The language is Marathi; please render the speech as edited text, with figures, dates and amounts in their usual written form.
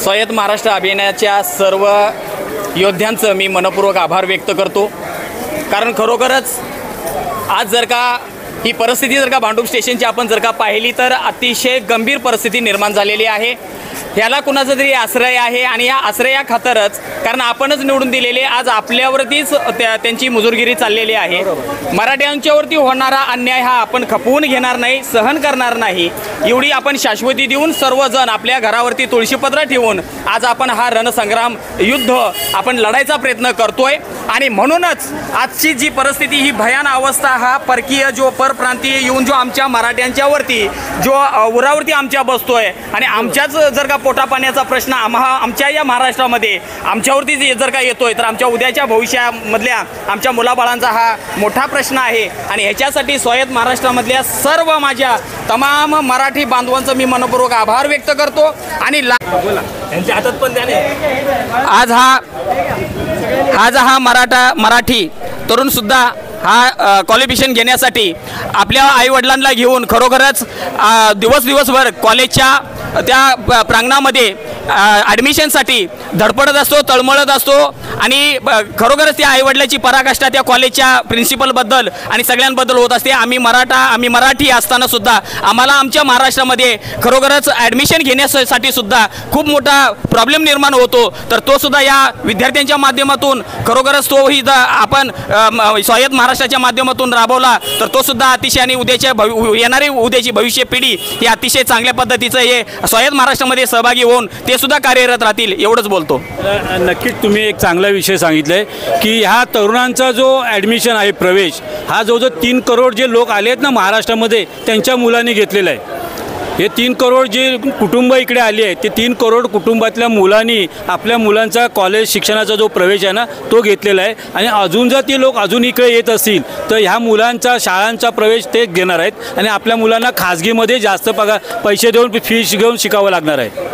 स्वायत्त महाराष्ट्र अभियानाच्या सर्व योद्ध्यांचं मी मनपूर्वक आभार व्यक्त करतो। कारण खरोखरच आज जर का ही परिस्थिती जर का भांडूप स्टेशनची आपण जर का पाहिली तर अतिशय गंभीर परिस्थिती निर्माण झालेली आहे। ह्याला कुणाचा तरी आश्रय आहे आणि या आश्रयाखातरच कारण आपणच निवडून दिलेले आज आपल्यावरतीच त्यांची मुजुरगिरी चाललेली आहे। मराठ्यांच्यावरती होणारा अन्याय हा आपण खपवून घेणार नाही, सहन करणार नाही, एवढी आपण शाश्वती देऊन सर्वजण आपल्या घरावरती तुळशीपत्र ठेवून आज आपण हा रणसंग्राम युद्ध आपण लढायचा प्रयत्न करतोय। आणि म्हणूनच आजची जी परिस्थिती ही भयान अवस्था हा परकीय जो परप्रांतीय येऊन जो आमच्या मराठ्यांच्यावरती जो उरावरती आमच्या बसतोय आणि आमच्याच जर का पोटा पाण्याचा प्रश्न आमच्या या महाराष्ट्रामध्ये आमच्यावरती जर का येतोय तर आमच्या उद्याच्या भविष्यामधल्या आमच्या मुलाबाळांचा हा मोठा प्रश्न आहे। आणि ह्याच्यासाठी स्वायत्त महाराष्ट्रामधल्या सर्व माझ्या तमाम मराठी बांधवांचं मी मनपूर्वक आभार व्यक्त करतो। आणि त्यांच्या हातात पण त्याने आज हा मराठी तरुण सुद्धा हा क्वालिफिकेशन घेण्यासाठी आपल्या आईवडिलांना घेऊन खरोखरच दिवसभर कॉलेजच्या त्या प्रांगणामध्ये ॲडमिशनसाठी धडपडत असतो, तळमळत असतो आणि खरोखरच त्या आईवडिलाची पराकाष्ठा त्या कॉलेजच्या प्रिन्सिपलबद्दल आणि सगळ्यांबद्दल होत असते। आम्ही मराठी असताना सुद्धा आम्हाला आमच्या महाराष्ट्रामध्ये खरोखरच ॲडमिशन घेण्यासाठी सुद्धा खूप मोठा प्रॉब्लेम निर्माण होतो। तर तो सुद्धा या विद्यार्थ्यांच्या माध्यमातून खरोखरच तोही आपण स्वायत्त महाराष्ट्राच्या माध्यमातून राबवला तर तो सुद्धा अतिशय आणि उद्याची भविष्य पिढी ही अतिशय चांगल्या पद्धतीचं हे स्वायत्त महाराष्ट्रामध्ये सहभागी होऊन ते सुद्धा कार्यरत राहतील एवढंच बोलतो। नक्कीच तुम्ही एक चांगला विषय सांगितलाय की ह्या तरुणांचा जो ॲडमिशन आहे प्रवेश हा जो 3 करोड जे लोक आले आहेत ना महाराष्ट्रामध्ये त्यांच्या मुलांनी घेतलेला आहे। हे 3 करोड जे कुटुंब इकडे आली आहेत ते 3 करोड कुटुंबातल्या मुलांनी आपल्या मुलांचा कॉलेज शिक्षणाचा जो प्रवेश आहे ना तो घेतलेला आहे। आणि अजून जर ते लोक अजून इकडे येत असतील तर ह्या मुलांचा शाळांचा प्रवेश ते घेणार आहेत आणि आपल्या मुलांना खाजगीमध्ये जास्त पैसे देऊन फीस घेऊन शिकावं लागणार आहे।